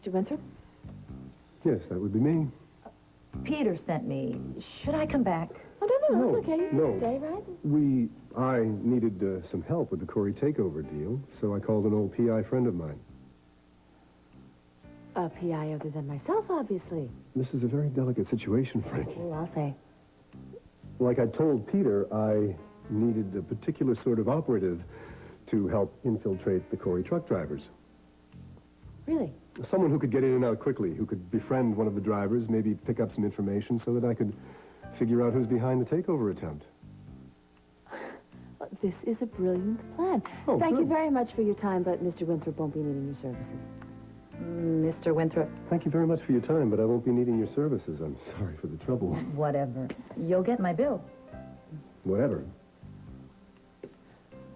Mr. Winthrop? Yes, that would be me. Peter sent me. Should I come back? Oh, no, No, it's okay. You no. can stay, right? I needed some help with the Cory takeover deal, so I called an old PI friend of mine. A PI other than myself, obviously. This is a very delicate situation, Frankie. Well, I'll say. Like I told Peter, I needed a particular sort of operative to help infiltrate the Cory truck drivers. Really? Someone who could get in and out quickly, who could befriend one of the drivers, maybe pick up some information so that I could figure out who's behind the takeover attempt. Well, this is a brilliant plan. Oh, Thank you good. very much for your time, but Mr. Winthrop won't be needing your services. Mr. Winthrop, Thank you very much for your time, but I won't be needing your services. I'm sorry for the trouble. whatever. You'll get my bill. Whatever.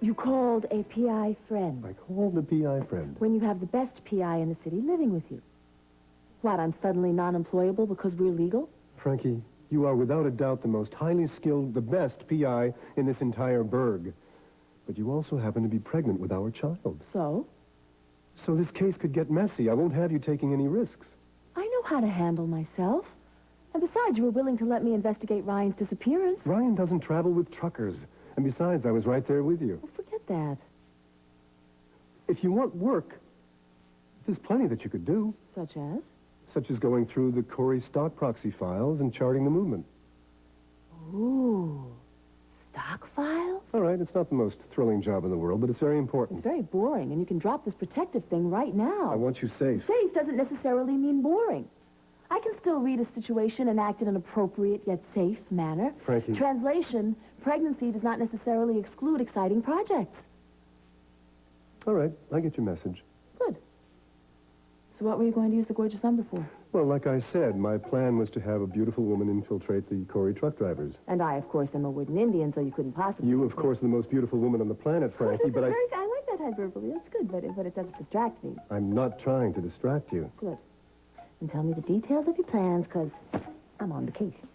You called a PI friend I called the PI friend. when you have the best PI in the city living with you. What, I'm suddenly non-employable because we're legal? Frankie, you are without a doubt the most highly skilled, the best PI in this entire burg. But you also happen to be pregnant with our child. So? So this case could get messy. I won't have you taking any risks. I know how to handle myself. And besides, you were willing to let me investigate Ryan's disappearance. Ryan doesn't travel with truckers. And besides, I was right there with you. Well, forget that. If you want work, there's plenty that you could do. Such as? Such as going through the Cory stock proxy files and charting the movement. Ooh. Stock files? All right, it's not the most thrilling job in the world, but it's very important. It's very boring, and you can drop this protective thing right now. I want you safe. Safe doesn't necessarily mean boring. I can still read a situation and act in an appropriate yet safe manner. Frankie. Translation, pregnancy does not necessarily exclude exciting projects. All right, I get your message. Good. So what were you going to use the gorgeous number for? Well, like I said, my plan was to have a beautiful woman infiltrate the Cory truck drivers. And I, of course, am a wooden Indian, so you couldn't possibly... You, of course, are the most beautiful woman on the planet, Frankie, but I like that hyperbole. That's good, but it doesn't distract me. I'm not trying to distract you. Good. And tell me the details of your plans, because I'm on the case.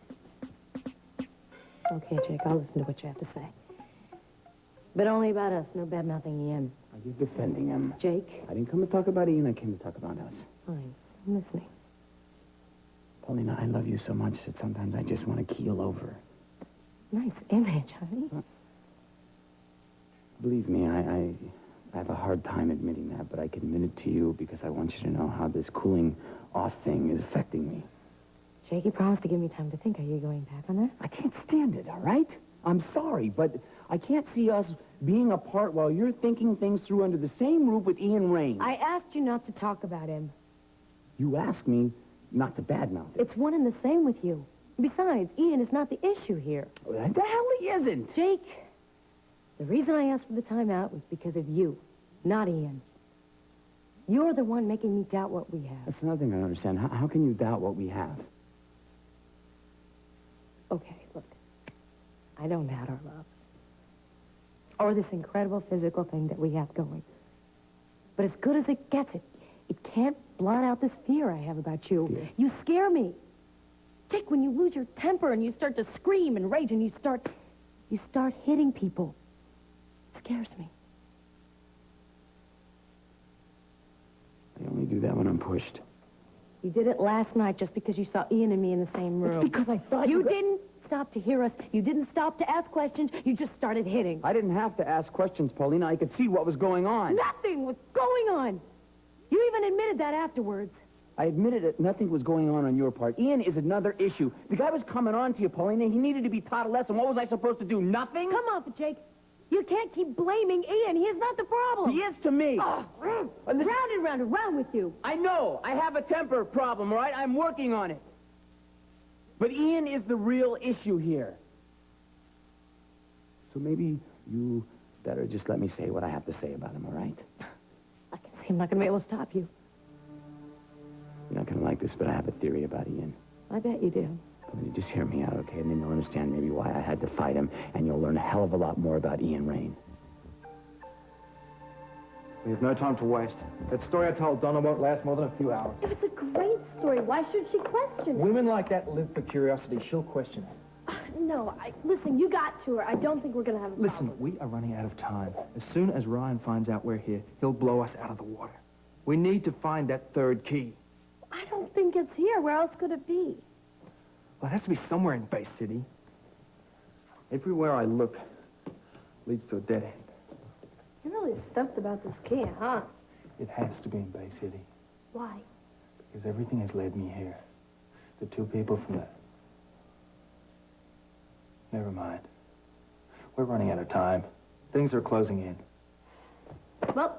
Okay, Jake, I'll listen to what you have to say. But only about us, no bad-mouthing Ian. Are you defending him? Jake? I didn't come to talk about Ian, I came to talk about us. Fine. I'm listening. Paulina, I love you so much that sometimes I just want to keel over. Nice image, honey. Believe me, I have a hard time admitting that, but I can admit it to you because I want you to know how this cooling off thing is affecting me. Jake, you promised to give me time to think. Are you going back on that? I can't stand it, all right? I'm sorry, but I can't see us being apart while you're thinking things through under the same roof with Ian Rain. I asked you not to talk about him. You asked me not to badmouth it. It's one and the same with you. Besides, Ian is not the issue here. The hell he isn't. Jake, the reason I asked for the timeout was because of you, not Ian. You're the one making me doubt what we have. That's another thing I don't understand. How can you doubt what we have? Okay, look. I don't doubt our love. Or this incredible physical thing that we have going. But as good as it gets, it can't blot out this fear I have about you. Fear? You scare me. Jake, when you lose your temper and you start to scream and rage and you start hitting people, it scares me. I only do that when I'm pushed. You did it last night just because you saw Ian and me in the same room. It's because I thought You didn't stop to hear us. You didn't stop to ask questions. You just started hitting. I didn't have to ask questions, Paulina. I could see what was going on. Nothing was going on. You even admitted that afterwards. I admitted that nothing was going on your part. Ian is another issue. The guy was coming on to you, Paulina. He needed to be taught a lesson. What was I supposed to do? Nothing? Come off it, Jake. You can't keep blaming Ian. He is not the problem. He is to me. Oh, round and round and round with you. I know. I have a temper problem, all right? I'm working on it. But Ian is the real issue here. So maybe you better just let me say what I have to say about him, all right? I can see I'm not going to be able to stop you. You're not going to like this, but I have a theory about Ian. I bet you do. Paulina, just hear me out, okay? And then you'll understand maybe why I had to fight him, and you'll learn a hell of a lot more about Ian Rain. We have no time to waste. That story I told Donna won't last more than a few hours. If it's a great story, why should she question it? Women like that live for curiosity. She'll question it. No, listen, you got to her. I don't think we're going to have a problem. Listen, we are running out of time. As soon as Ryan finds out we're here, he'll blow us out of the water. We need to find that third key. think it's here. Where else could it be? Well, it has to be somewhere in Bay City. Everywhere I look leads to a dead end. You're really stuffed about this key, huh? It has to be in Bay City. Why? Because everything has led me here. The two people from the... Never mind. We're running out of time. Things are closing in. Well,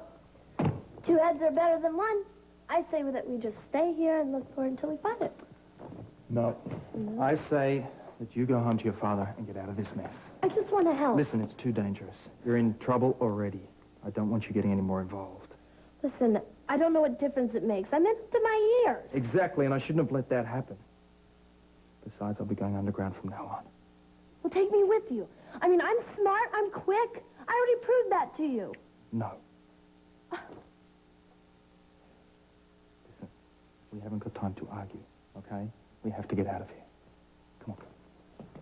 two heads are better than one. I say that we just stay here and look for it until we find it. No. I say that you go home to your father and get out of this mess. I just want to help. Listen, it's too dangerous. You're in trouble already. I don't want you getting any more involved. Listen, I don't know what difference it makes. I'm in up to my ears. Exactly, and I shouldn't have let that happen. Besides, I'll be going underground from now on. Well, take me with you. I mean, I'm smart, I'm quick. I already proved that to you. No. Listen, we haven't got time to argue, okay? We have to get out of here. Come on.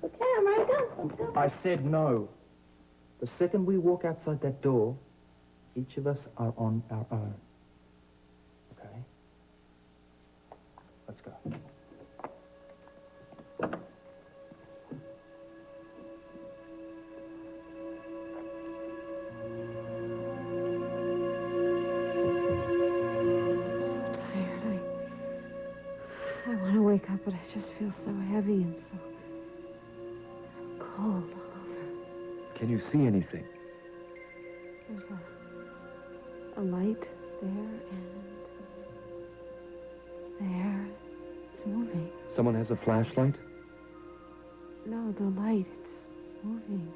Okay, I'm ready to go. Let's go. I said no. The second we walk outside that door, each of us are on our own. Okay? Let's go. I want to wake up, but I just feel so heavy and so cold all over. Can you see anything? There's a light there and there. It's moving. Someone has a flashlight? No, the light, it's moving.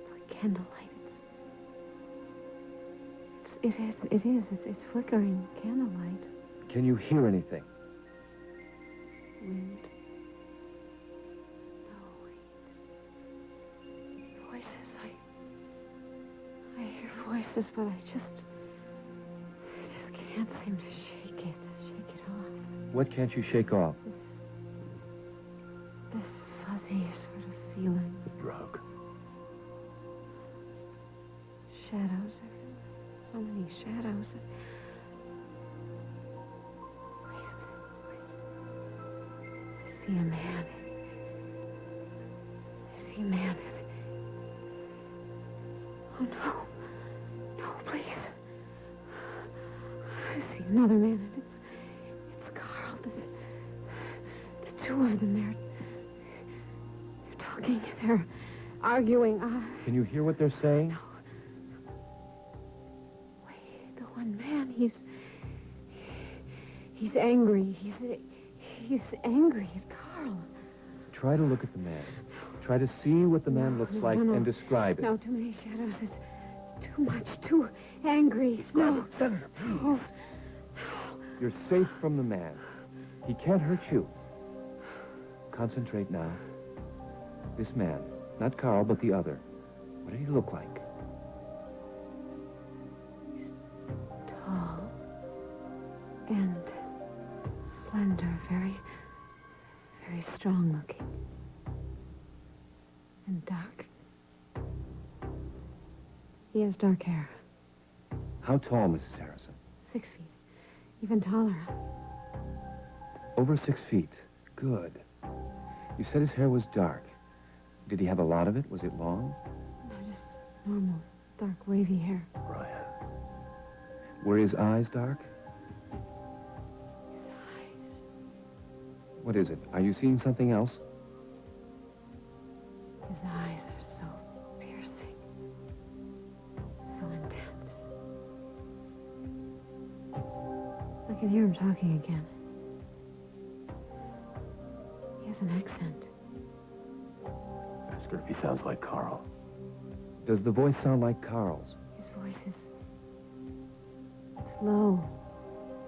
It's like candlelight. It's flickering candlelight. Can you hear anything? Wind. No, wait. Voices. I hear voices, but I just can't seem to shake it off. What can't you shake off? This fuzzy sort of feeling. The drug. Shadows everywhere. So many shadows. Wait a minute. I see a man. Oh, no. No, please. I see another man, and it's Carl. The two of them, they're talking, they're arguing. Can you hear what they're saying? No. Wait, the one man, he's angry. He's angry at Carl. Try to look at the man. Try to see what the man looks like and describe it. No, too many shadows. It's too much, too angry. Describe no. it. Senator, please. Oh. You're safe from the man. He can't hurt you. Concentrate now. This man, not Carl, but the other. What did he look like? He's tall and slender, very, very strong looking. And dark. He has dark hair. How tall, Mrs. Harrison? 6 feet. Even taller. Over 6 feet. Good. You said his hair was dark. Did he have a lot of it? Was it long? No, just normal, dark, wavy hair. Brian. Were his eyes dark? His eyes. What is it? Are you seeing something else? His eyes are so piercing. So intense. I can hear him talking again. He has an accent. Ask her if he sounds like Carl. Does the voice sound like Carl's? His voice is... It's low,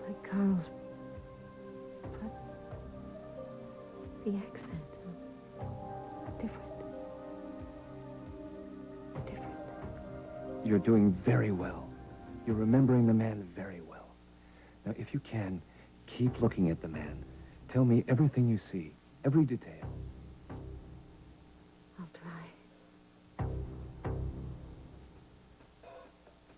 like Carl's. But the accent is different. It's different. You're doing very well. You're remembering the man very well. Now, if you can, keep looking at the man. Tell me everything you see, every detail.